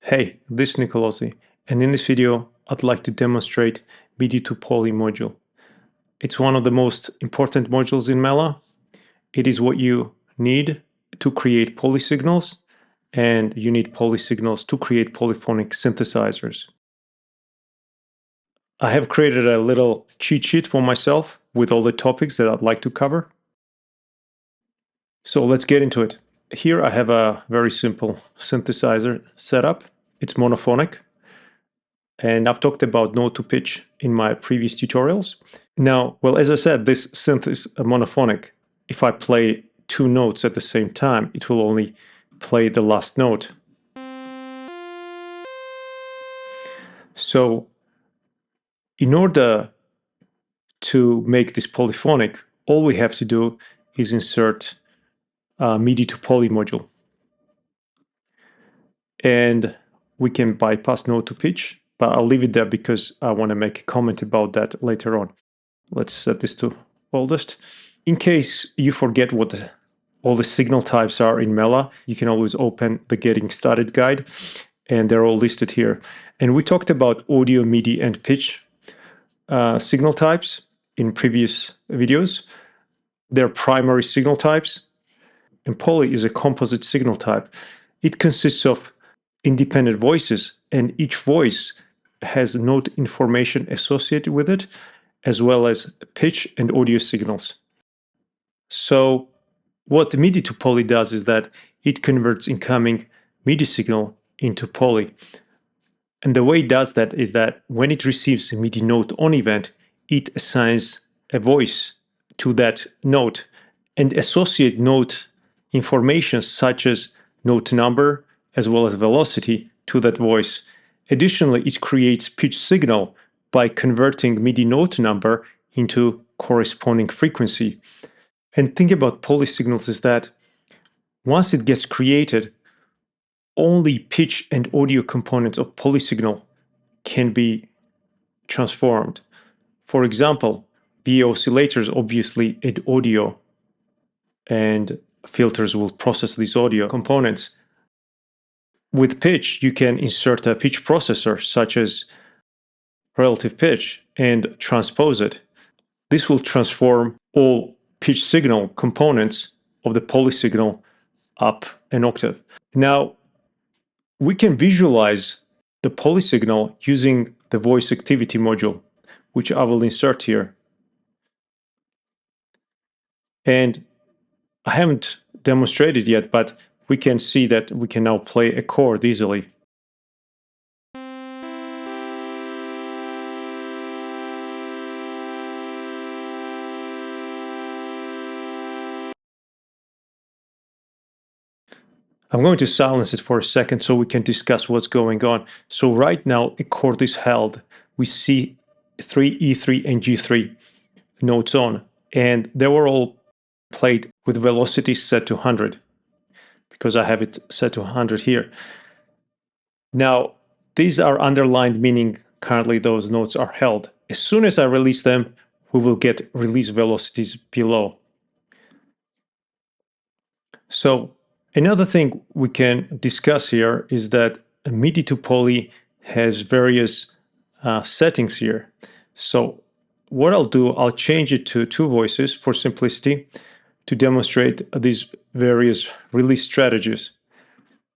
Hey, this is Nicolosi, and in this video, I'd like to demonstrate MIDI-to-Poly module. It's one of the most important modules in Mela. It is what you need to create poly signals, and you need poly signals to create polyphonic synthesizers. I have created a little cheat sheet for myself with all the topics that I'd like to cover. So let's get into it. Here I have a very simple synthesizer setup. It's monophonic. And I've talked about note to pitch in my previous tutorials. Now, well, as I said, this synth is monophonic. If I play two notes at the same time, it will only play the last note. So, in order to make this polyphonic, all we have to do is insert a MIDI-to-Poly module. And we can bypass note to pitch, but I'll leave it there because I want to make a comment about that later on. Let's set this to oldest. In case you forget what all the signal types are in Mela, you can always open the Getting Started guide, and they're all listed here. And we talked about audio, MIDI, and pitch signal types in previous videos. They're primary signal types, and poly is a composite signal type. It consists of independent voices, and each voice has note information associated with it, as well as pitch and audio signals. So what MIDI-to-Poly does is that it converts incoming MIDI signal into poly. And the way it does that is that when it receives a MIDI note on event, it assigns a voice to that note and associate note information such as note number as well as velocity to that voice. Additionally, it creates pitch signal by converting MIDI note number into corresponding frequency. And think about poly signals is that once it gets created, only pitch and audio components of poly signal can be transformed. For example, the oscillators obviously add audio, and filters will process these audio components. With pitch, you can insert a pitch processor such as relative pitch and transpose it. This will transform all pitch signal components of the poly signal up an octave. Now, we can visualize the poly signal using the voice activity module, which I will insert here. And I haven't demonstrated yet, but we can see that we can now play a chord easily. I'm going to silence it for a second so we can discuss what's going on. So right now a chord is held. We see E3, E3, and G3 notes on, and they were all played with velocity set to 100 because I have it set to 100 here. Now, these are underlined, meaning currently those notes are held. As soon as I release them, we will get release velocities below. So another thing we can discuss here is that MIDI-to-Poly has various settings here. So what I'll do, I'll change it to two voices for simplicity to demonstrate these various release strategies.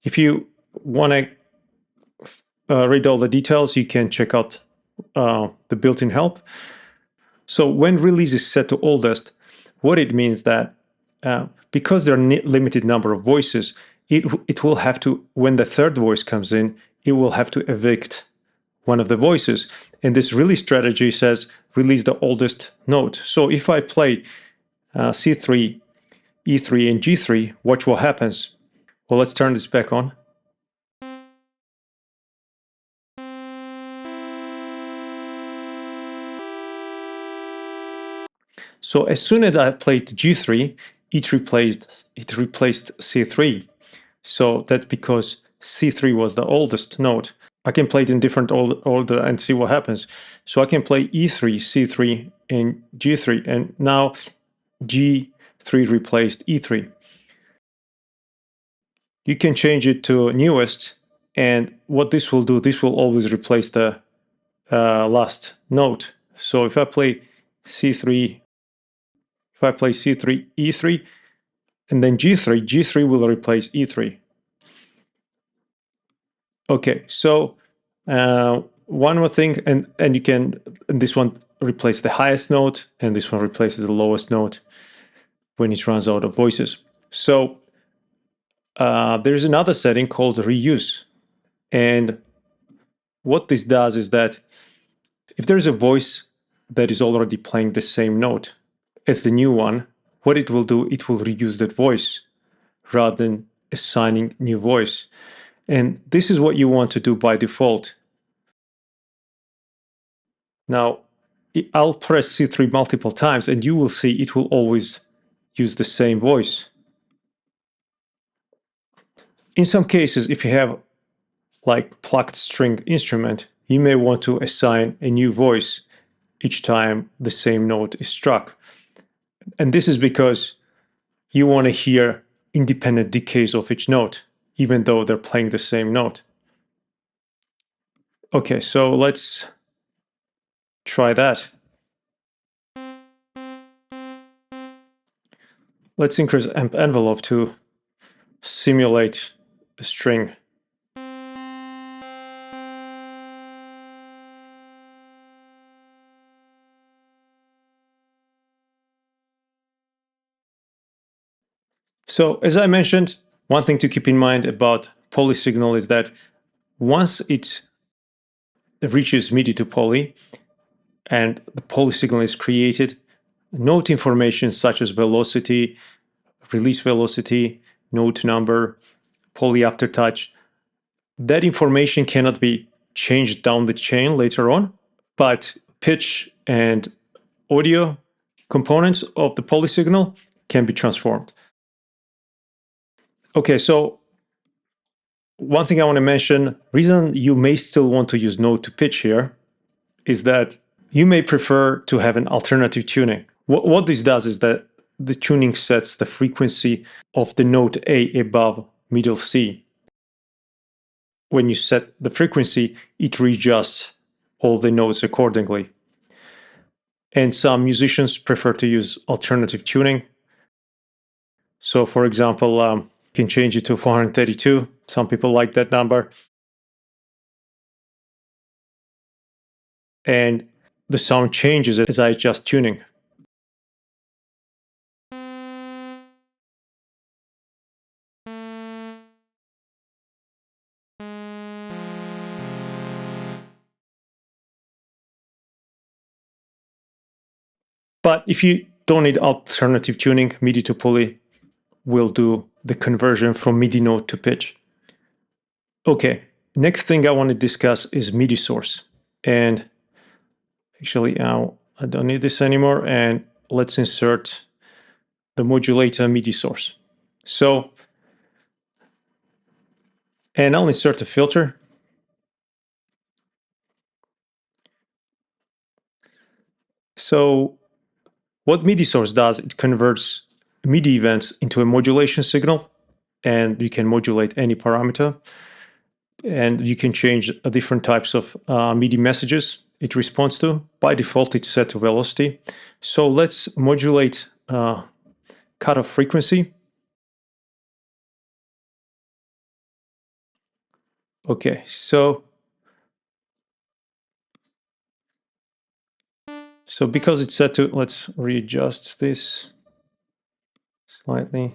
If you want to read all the details, you can check out the built-in help. So when release is set to oldest, what it means that because there are limited number of voices, it will have to, when the third voice comes in, it will have to evict one of the voices. And this release strategy says release the oldest note. So if I play C3, E3, and G3, watch what happens. Well, let's turn this back on. So as soon as I played G3, it replaced C3. So that's because C3 was the oldest note. I can play it in different order and see what happens. So I can play E3, C3, and G3, and now G3 replaced E3. You can change it to newest, And what this will do, this will always replace the last note. So if I play C3, if I play C3, E3, and then G3, G3 will replace E3. Okay, so one more thing, and you can, and this one replace the highest note, and this one replaces the lowest note when it runs out of voices. So there's another setting called reuse. And what this does is that if there's a voice that is already playing the same note as the new one, what it will do, it will reuse that voice rather than assigning new voice. And this is what you want to do by default. Now, I'll press C3 multiple times and you will see it will always use the same voice. In some cases, if you have like plucked string instrument, you may want to assign a new voice each time the same note is struck. And this is because you want to hear independent decays of each note, even though they're playing the same note. Okay, so let's try that. Let's increase amp envelope to simulate a string. So as I mentioned, one thing to keep in mind about poly signal is that once it reaches MIDI-to-Poly and the poly signal is created, note information such as velocity, release velocity, note number, poly aftertouch, that information cannot be changed down the chain later on, but pitch and audio components of the poly signal can be transformed. Okay, so one thing I want to mention, reason you may still want to use note to pitch here is that you may prefer to have an alternative tuning. What this does is that the tuning sets the frequency of the note A above middle C. When you set the frequency, it readjusts all the notes accordingly. And some musicians prefer to use alternative tuning. So for example, you can change it to 432. Some people like that number. And the sound changes as I adjust tuning. But if you don't need alternative tuning, MIDI-to-Poly will do the conversion from MIDI note to pitch. Okay, next thing I want to discuss is MIDI source. And actually now I don't need this anymore, and let's insert the modulator MIDI source. So, and I'll insert a filter. So what MIDI source does, it converts MIDI events into a modulation signal, and you can modulate any parameter. And you can change different types of MIDI messages it responds to. By default, it's set to velocity. So let's modulate cutoff frequency. Okay, so because it's set to, let's readjust this slightly.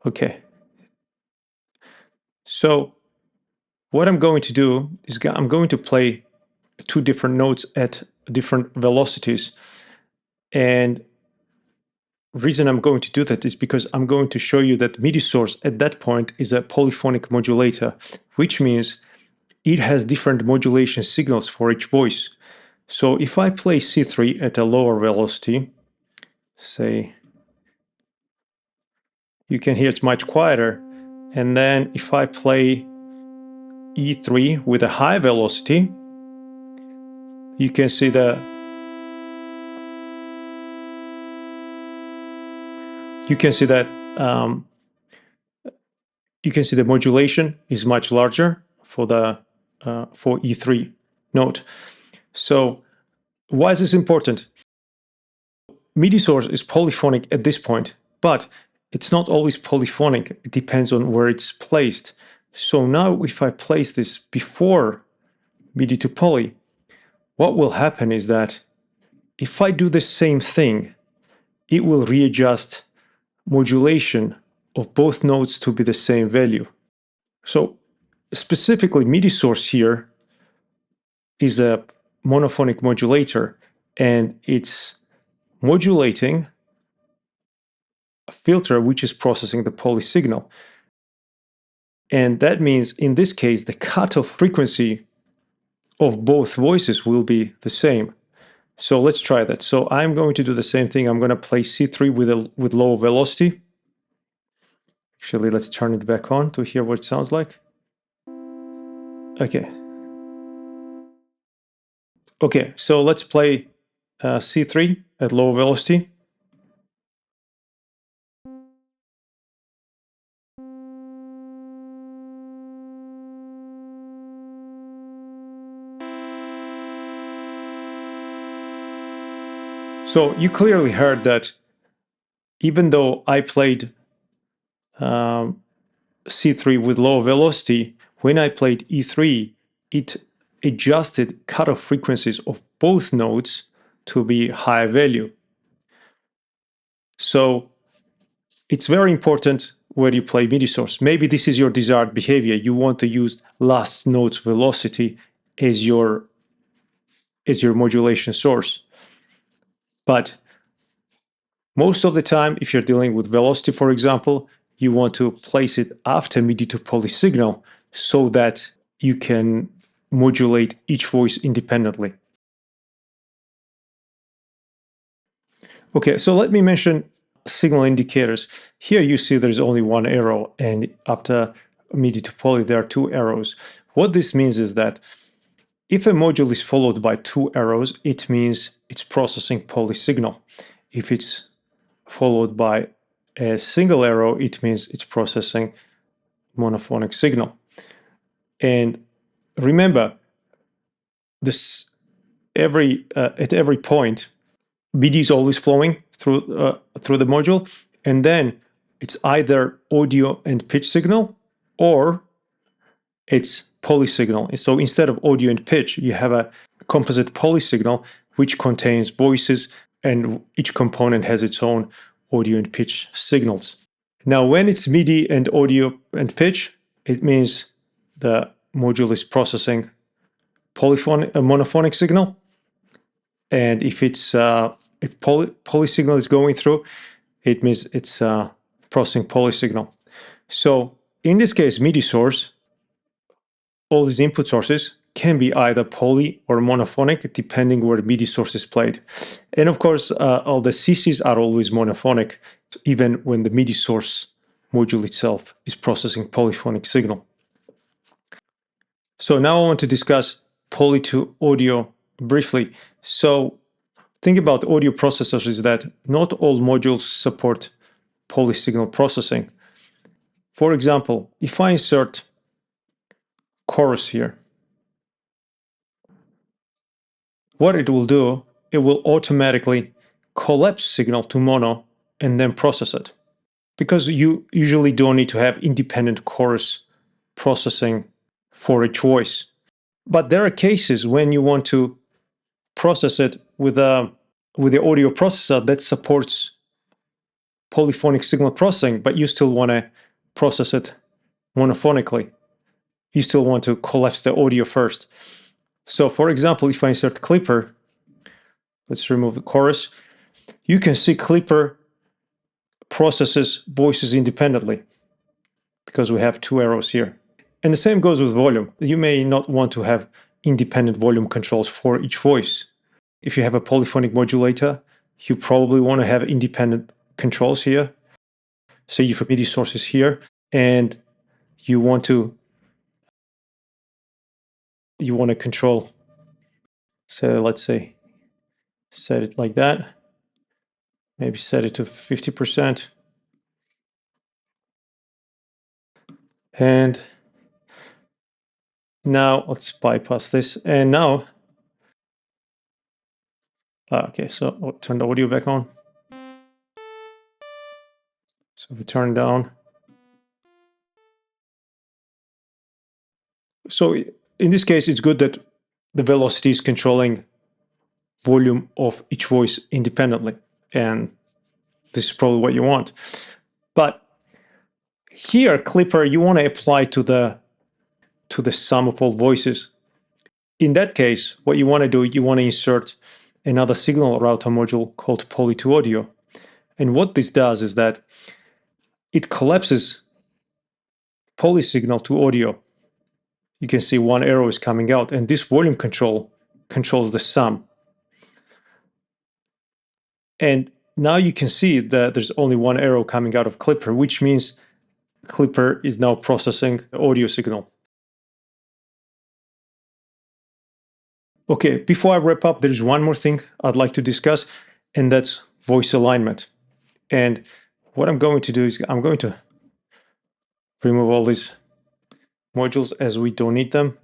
Okay. So what I'm going to do is I'm going to play two different notes at different velocities. And reason I'm going to do that is because I'm going to show you that MIDI source at that point is a polyphonic modulator, which means it has different modulation signals for each voice. So if I play C3 at a lower velocity, say, you can hear it's much quieter. And then if I play E3 with a high velocity, you can see that you can see the modulation is much larger for the for E3 note. So why is this important? MIDI source is polyphonic at this point, but it's not always polyphonic. It depends on where it's placed. So now if I place this before MIDI-to-Poly, what will happen is that if I do the same thing, it will readjust modulation of both notes to be the same value. So specifically, MIDI source here is a monophonic modulator, and it's modulating a filter which is processing the poly signal. And that means in this case, the cutoff frequency of both voices will be the same. So let's try that. So I'm going to do the same thing. I'm going to play C3 with low velocity. Actually, let's turn it back on to hear what it sounds like. Okay. Okay, so let's play C3 at low velocity. So you clearly heard that even though I played C3 with low velocity, when I played E3, it adjusted cutoff frequencies of both notes to be high value. So it's very important where you play MIDI source. Maybe this is your desired behavior. You want to use last note's velocity as your modulation source. But most of the time, if you're dealing with velocity, for example, you want to place it after MIDI-to-Poly signal so that you can modulate each voice independently. Okay, so let me mention signal indicators. Here you see there's only one arrow, and after MIDI-to-Poly there are two arrows. What this means is that if a module is followed by two arrows, it means it's processing poly signal. If it's followed by a single arrow, it means it's processing monophonic signal. And remember, this at every point, MIDI is always flowing through the module, and then it's either audio and pitch signal or it's poly signal. So instead of audio and pitch, you have a composite poly signal which contains voices, and each component has its own audio and pitch signals. Now, when it's MIDI and audio and pitch, it means the module is processing monophonic signal. And if it's if poly signal is going through, it means it's processing poly signal. So in this case, MIDI source, all these input sources can be either poly or monophonic, depending where MIDI source is played. And of course, all the CCs are always monophonic, even when the MIDI source module itself is processing polyphonic signal. So now I want to discuss poly to audio briefly. So thing about audio processors is that not all modules support poly signal processing. For example, if I insert chorus here, what it will do, it will automatically collapse signal to mono and then process it. Because you usually don't need to have independent chorus processing for each voice. But there are cases when you want to process it with the audio processor that supports polyphonic signal processing, but you still want to process it monophonically. You still want to collapse the audio first. So for example, if I insert Clipper, let's remove the chorus, you can see Clipper processes voices independently because we have two arrows here. And the same goes with volume. You may not want to have independent volume controls for each voice. If you have a polyphonic modulator, you probably want to have independent controls here. So you have MIDI sources here, and you want to control. So let's say set it like that. Maybe set it to 50%. And now let's bypass this. And now, okay, so I'll turn the audio back on. So if we turn down. So in this case, it's good that the velocity is controlling volume of each voice independently. And this is probably what you want. But here, Clipper, you want to apply to the sum of all voices. In that case, what you want to do, you want to insert another signal router module called poly-to-audio. And what this does is that it collapses poly signal to audio. You can see one arrow is coming out, and this volume control controls the sum. And now you can see that there's only one arrow coming out of Clipper, which means Clipper is now processing the audio signal. Okay, before I wrap up, there's one more thing I'd like to discuss, and that's voice alignment. And what I'm going to do is I'm going to remove all these modules as we don't need them,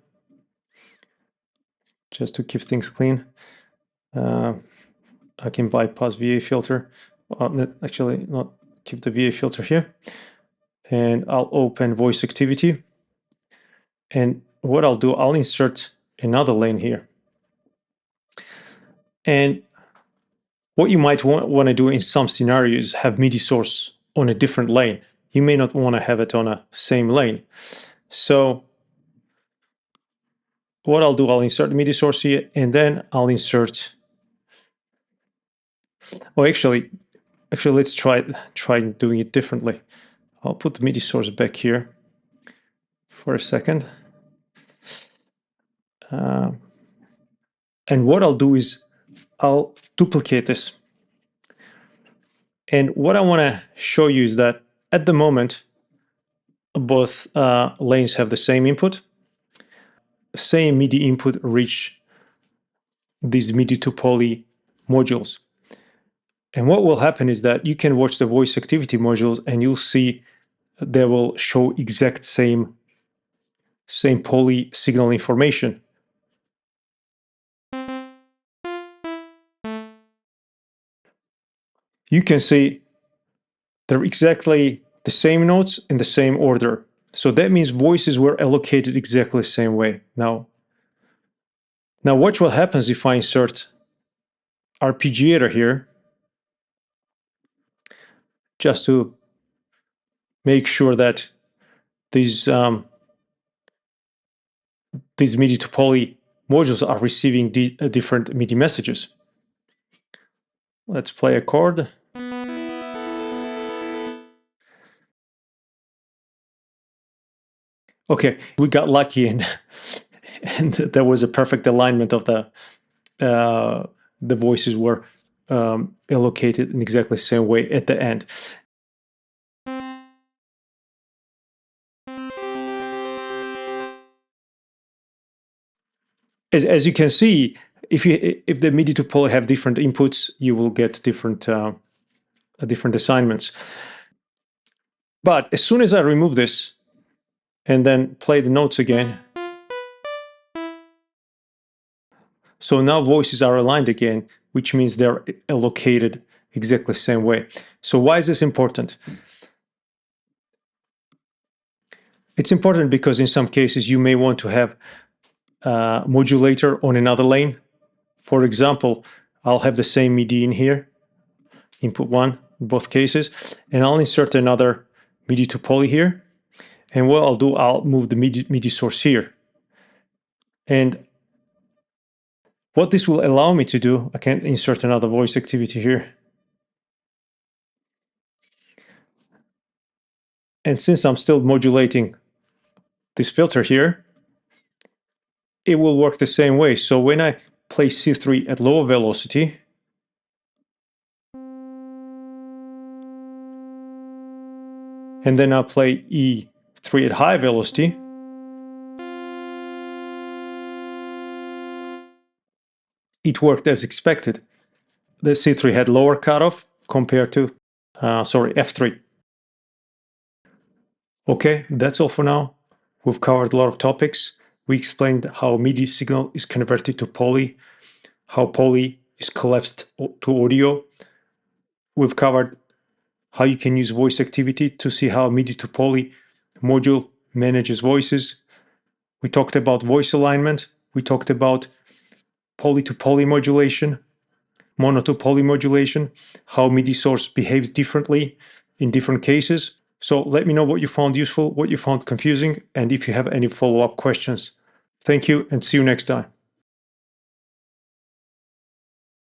just to keep things clean. I can bypass VA filter. Actually, not keep the VA filter here. And I'll open voice activity. And what I'll do, I'll insert another lane here. And what you might want to do in some scenarios is have MIDI source on a different lane. You may not want to have it on a same lane. So what I'll do, I'll insert the MIDI source here, and then I'll insert. Oh, actually, let's try doing it differently. I'll put the MIDI source back here for a second. And what I'll do is I'll duplicate this. And what I want to show you is that at the moment, both lanes have the same input. Same MIDI input reach these MIDI-to-Poly modules. And what will happen is that you can watch the voice activity modules and you'll see they will show exact same poly signal information. You can see they're exactly the same notes in the same order. So that means voices were allocated exactly the same way. Now watch what happens if I insert arpeggiator here, just to make sure that these MIDI-to-Poly modules are receiving different MIDI messages. Let's play a chord. Okay, we got lucky, and there was a perfect alignment of the voices were allocated in exactly the same way at the end. As you can see, if the MIDI-to-Poly have different inputs, you will get different assignments. But as soon as I remove this and then play the notes again, so now voices are aligned again, which means they're allocated exactly the same way. So why is this important? It's important because in some cases you may want to have a modulator on another lane. For example, I'll have the same MIDI in here, input 1 in both cases, and I'll insert another MIDI-to-Poly here. And what I'll do, I'll move the MIDI source here. And what this will allow me to do, I can insert another voice activity here. And since I'm still modulating this filter here, it will work the same way. So when I play C3 at low velocity, and then I'll play E3 at high velocity, it worked as expected. The C3 had lower cutoff compared to, F3. Okay, that's all for now. We've covered a lot of topics. We explained how MIDI signal is converted to poly, how poly is collapsed to audio. We've covered how you can use voice activity to see how MIDI-to-Poly module manages voices. We talked about voice alignment. We talked about poly-to-poly modulation, mono-to-poly modulation, how MIDI source behaves differently in different cases. So let me know what you found useful, what you found confusing, and if you have any follow-up questions. Thank you and see you next time.